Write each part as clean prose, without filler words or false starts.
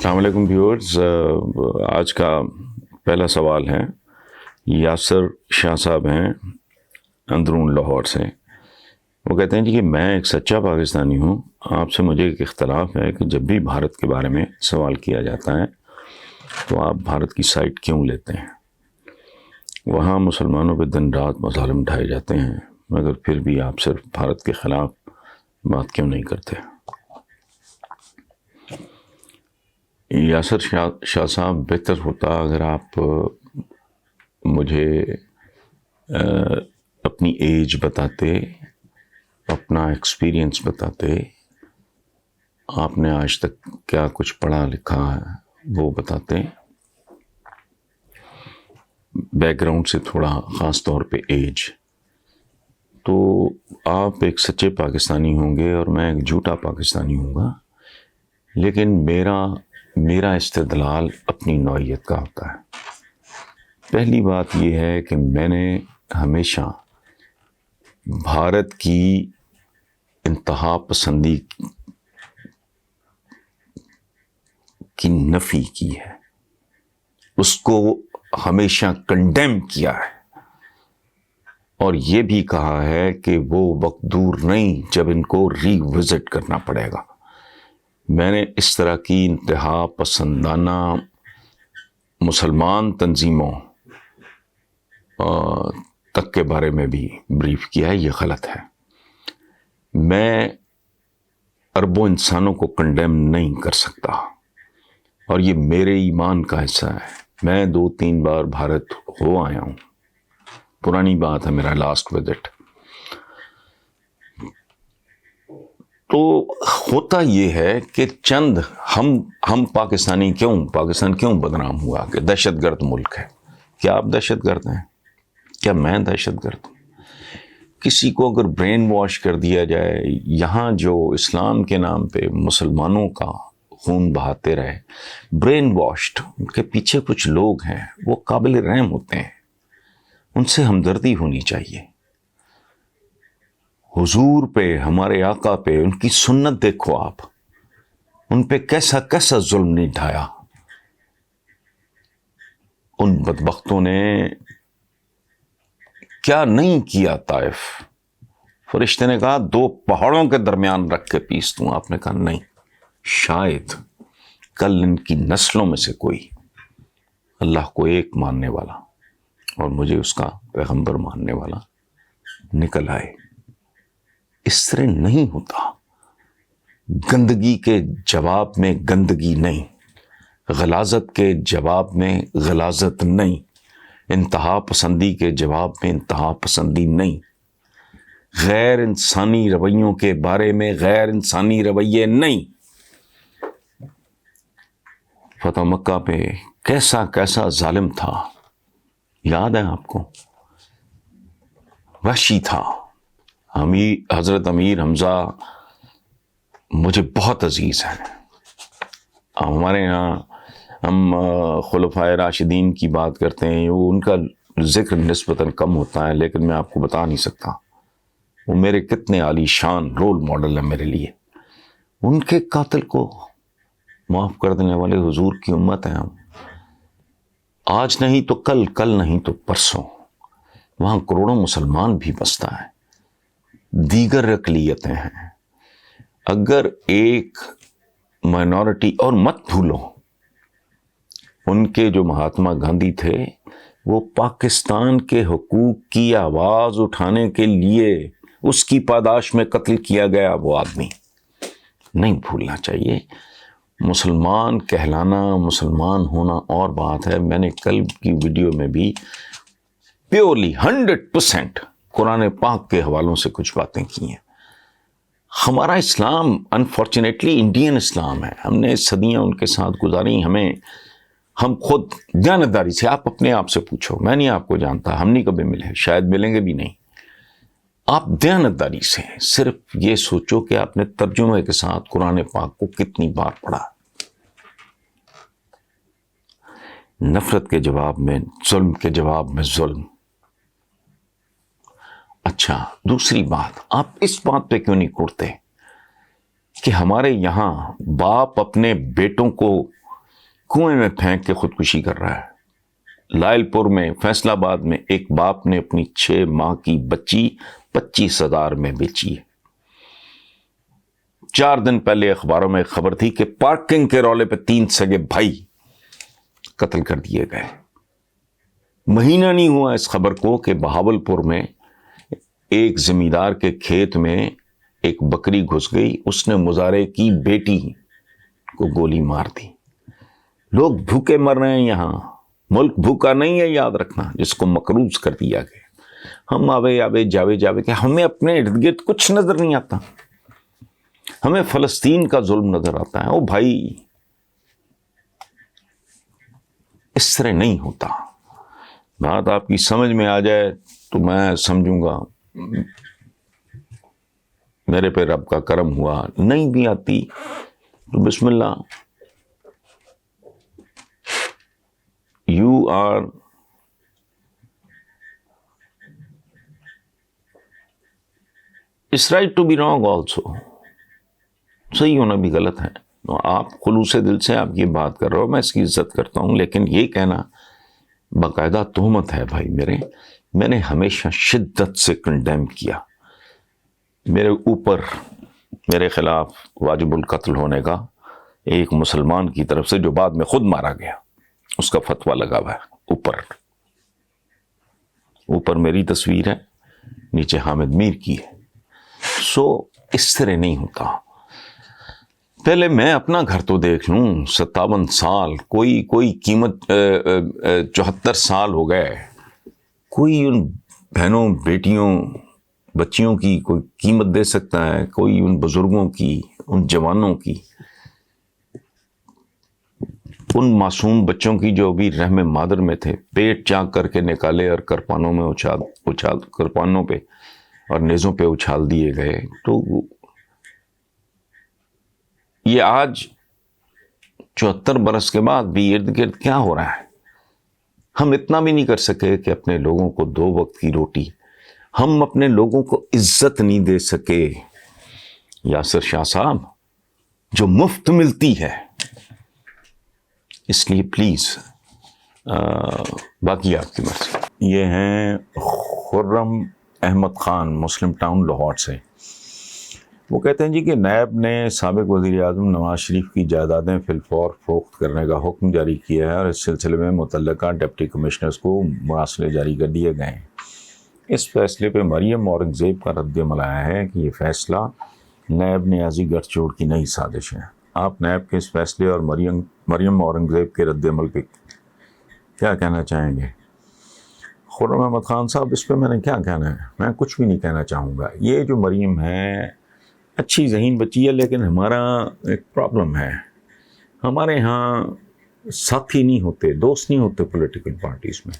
السلام علیکم ویورز. آج کا پہلا سوال ہے. یاسر شاہ صاحب ہیں اندرون لاہور سے. وہ کہتے ہیں جی کہ میں ایک سچا پاکستانی ہوں. آپ سے مجھے ایک اختلاف ہے کہ جب بھی بھارت کے بارے میں سوال کیا جاتا ہے تو آپ بھارت کی سائٹ کیوں لیتے ہیں؟ وہاں مسلمانوں پہ دن رات مظالم ڈھائے جاتے ہیں مگر پھر بھی آپ صرف بھارت کے خلاف بات کیوں نہیں کرتے؟ یاسر شاہ صاحب، بہتر ہوتا اگر آپ مجھے اپنی ایج بتاتے، اپنا ایکسپیرینس بتاتے، آپ نے آج تک کیا کچھ پڑھا لکھا ہے وہ بتاتے، بیک گراؤنڈ سے تھوڑا، خاص طور پہ ایج، تو آپ ایک سچے پاکستانی ہوں گے اور میں ایک جھوٹا پاکستانی ہوں گا. لیکن میرا استدلال اپنی نوعیت کا ہوتا ہے. پہلی بات یہ ہے کہ میں نے ہمیشہ بھارت کی انتہا پسندی کی نفی کی ہے، اس کو ہمیشہ کنڈیم کیا ہے، اور یہ بھی کہا ہے کہ وہ وقت دور نہیں جب ان کو ری وزٹ کرنا پڑے گا. میں نے اس طرح کی انتہا پسندانہ مسلمان تنظیموں تک کے بارے میں بھی بریف کیا ہے. یہ غلط ہے. میں اربوں انسانوں کو کنڈیم نہیں کر سکتا، اور یہ میرے ایمان کا حصہ ہے. میں 2-3 بار بھارت ہو آیا ہوں. پرانی بات ہے میرا لاسٹ وزٹ. تو ہوتا یہ ہے کہ چند ہم پاکستان کیوں بدنام ہوا کہ دہشت گرد ملک ہے. کیا آپ دہشت گرد ہیں؟ کیا میں دہشت گرد ہوں؟ کسی کو اگر برین واش کر دیا جائے، یہاں جو اسلام کے نام پہ مسلمانوں کا خون بہاتے رہے، برین واشڈ، ان کے پیچھے کچھ لوگ ہیں، وہ قابل رحم ہوتے ہیں، ان سے ہمدردی ہونی چاہیے. حضور پہ، ہمارے آقا پہ، ان کی سنت دیکھو آپ، ان پہ کیسا ظلم نہیں ڈھایا. ان بدبختوں نے کیا نہیں کیا. طائف فرشتے نے کہا 2 پہاڑوں کے درمیان رکھ کے پیس دوں. آپ نے کہا نہیں، شاید کل ان کی نسلوں میں سے کوئی اللہ کو ایک ماننے والا اور مجھے اس کا پیغمبر ماننے والا نکل آئے. اس طرح نہیں ہوتا. گندگی کے جواب میں گندگی نہیں، غلاظت کے جواب میں غلاظت نہیں، انتہا پسندی کے جواب میں انتہا پسندی نہیں، غیر انسانی رویوں کے بارے میں غیر انسانی رویے نہیں. فتح مکہ پہ کیسا ظالم تھا، یاد ہے آپ کو؟ وحشی تھا. حضرت امیر حمزہ مجھے بہت عزیز ہیں. ہمارے یہاں ہم خلفائے راشدین کی بات کرتے ہیں، وہ ان کا ذکر نسبتاً کم ہوتا ہے، لیکن میں آپ کو بتا نہیں سکتا وہ میرے کتنے عالی شان رول ماڈل ہیں میرے لیے. ان کے قاتل کو معاف کر دینے والے حضور کی امت ہیں ہم. آج نہیں تو کل نہیں تو پرسوں وہاں کروڑوں مسلمان بھی بستا ہے، دیگر اقلیتیں ہیں. اگر ایک مائنورٹی، اور مت بھولو ان کے جو مہاتما گاندھی تھے، وہ پاکستان کے حقوق کی آواز اٹھانے کے لیے اس کی پاداش میں قتل کیا گیا وہ آدمی نہیں بھولنا چاہیے. مسلمان کہلانا، مسلمان ہونا اور بات ہے. میں نے کل کی ویڈیو میں بھی پیورلی 100% قرآن پاک کے حوالوں سے کچھ باتیں کی ہیں. ہمارا اسلام انفارچونیٹلی انڈین اسلام ہے. ہم نے صدیاں ان کے ساتھ گزاری. ہم خود دیانتداری سے، آپ اپنے آپ سے پوچھو، میں نہیں آپ کو جانتا، ہم نہیں کبھی ملے، شاید ملیں گے بھی نہیں. آپ دیانتداری سے صرف یہ سوچو کہ آپ نے ترجمے کے ساتھ قرآن پاک کو کتنی بار پڑھا. نفرت کے جواب میں ظلم کے جواب میں ظلم. اچھا، دوسری بات، آپ اس بات پہ کیوں نہیں کوڑتے کہ ہمارے یہاں باپ اپنے بیٹوں کو کنویں میں پھینک کے خودکشی کر رہا ہے۔ لائل پور میں، فیصل آباد میں ایک باپ نے اپنی 6 ماہ کی بچی 25,000 میں بیچی ہے۔ 4 دن پہلے اخباروں میں خبر تھی کہ پارکنگ کے رولے پہ 3 سگے بھائی قتل کر دیے گئے۔ مہینہ نہیں ہوا اس خبر کو کہ بہاولپور میں ایک زمیندار کے کھیت میں ایک بکری گھس گئی، اس نے مزارے کی بیٹی کو گولی مار دی۔ لوگ بھوکے مر رہے ہیں یہاں، ملک بھوکا نہیں ہے، یاد رکھنا، جس کو مقروض کر دیا گیا۔ ہم آوے جاوے کہ ہمیں اپنے ارد گرد کچھ نظر نہیں آتا، ہمیں فلسطین کا ظلم نظر آتا ہے۔ او بھائی، اس طرح نہیں ہوتا۔ بات آپ کی سمجھ میں آ جائے تو میں سمجھوں گا میرے پہ رب کا کرم ہوا، نہیں بھی آتی تو بسم اللہ، you are it's right to be wrong also, صحیح ہونا بھی غلط ہے۔ آپ خلوص دل سے آپ یہ بات کر رہے ہو، میں اس کی عزت کرتا ہوں، لیکن یہ کہنا باقاعدہ تہمت ہے بھائی میرے۔ میں نے ہمیشہ شدت سے کنڈیم کیا، میرے اوپر میرے خلاف واجب القتل ہونے کا ایک مسلمان کی طرف سے، جو بعد میں خود مارا گیا، اس کا فتویٰ لگا ہوا ہے۔ اوپر میری تصویر ہے، نیچے حامد میر کی ہے۔ سو اس طرح نہیں ہوتا۔ پہلے میں اپنا گھر تو دیکھ لوں۔ 57 سال، کوئی قیمت 74 سال ہو گئے، کوئی ان بہنوں، بیٹیوں، بچیوں کی کوئی قیمت دے سکتا ہے؟ کوئی ان بزرگوں کی، ان جوانوں کی، ان معصوم بچوں کی جو ابھی رحم مادر میں تھے، پیٹ چاک کر کے نکالے اور کرپانوں میں کرپانوں پہ اور نیزوں پہ اچھال دیے گئے۔ تو یہ آج 74 برس کے بعد بھی ارد گرد کیا ہو رہا ہے؟ ہم اتنا بھی نہیں کر سکے کہ اپنے لوگوں کو 2 وقت کی روٹی، ہم اپنے لوگوں کو عزت نہیں دے سکے۔ یاسر شاہ صاحب، جو مفت ملتی ہے، اس لیے پلیز باقی آپ کی مرضی۔ یہ ہیں خرم احمد خان، مسلم ٹاؤن لاہور سے۔ وہ کہتے ہیں جی کہ نیب نے سابق وزیر اعظم نواز شریف کی جائیدادیں فی الفور فروخت کرنے کا حکم جاری کیا ہے، اور اس سلسلے میں متعلقہ ڈپٹی کمشنرز کو مراسلے جاری کر دیے گئے ہیں۔ اس فیصلے پہ مریم اورنگزیب کا رد عمل آیا ہے کہ یہ فیصلہ نیب نیازی گٹھ جوڑ کی نئی سازش ہے۔ آپ نیب کے اس فیصلے اور مریم اورنگزیب کے رد عمل پہ کیا کہنا چاہیں گے؟ خرم احمد خان صاحب، اس پہ میں نے کیا کہنا ہے؟ میں کچھ بھی نہیں کہنا چاہوں گا۔ یہ جو مریم ہے، اچھی ذہین بچی ہے، لیکن ہمارا ایک پرابلم ہے، ہمارے ہاں ساتھی نہیں ہوتے، دوست نہیں ہوتے پولیٹیکل پارٹیز میں،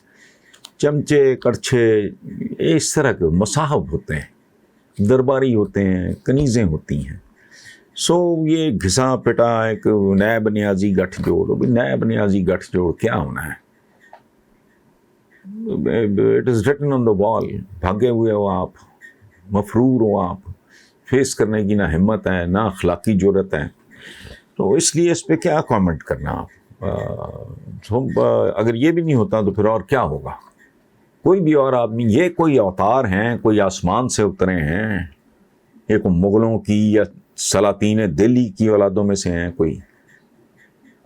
چمچے کڑچھے اس طرح کے مصاحب ہوتے ہیں، درباری ہوتے ہیں، کنیزیں ہوتی ہیں۔ سو یہ گھسا پٹا ایک نیب نیازی گٹھ جوڑ، نیب نیازی گٹھ جوڑ کیا ہونا ہے؟ اٹ از ریٹن آن دا وال۔ بھاگے ہوئے ہو آپ، مفرور ہو آپ، فیس کرنے کی نہ ہمت ہے نہ اخلاقی جرت ہے، تو اس لیے اس پہ کیا کامنٹ کرنا آپ؟ اگر یہ بھی نہیں ہوتا تو پھر اور کیا ہوگا؟ کوئی بھی اور آدمی، یہ کوئی اوتار ہیں، کوئی آسمان سے اترے ہیں، ایک مغلوں کی یا سلاطین دہلی کی اولادوں میں سے ہیں کوئی؟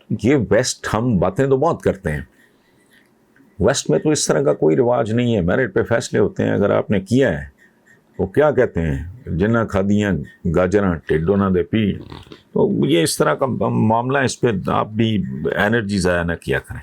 یہ ویسٹ، ہم باتیں تو بہت کرتے ہیں، ویسٹ میں تو اس طرح کا کوئی رواج نہیں ہے، میرٹ پہ فیصلے ہوتے ہیں۔ اگر آپ نے کیا ہے، وہ کیا کہتے ہیں، جنہ کھادیاں گاجراں ٹیڈوں نہ دے پی، تو یہ اس طرح کا معاملہ، اس پہ آپ بھی انرجی ضائع نہ کیا کریں۔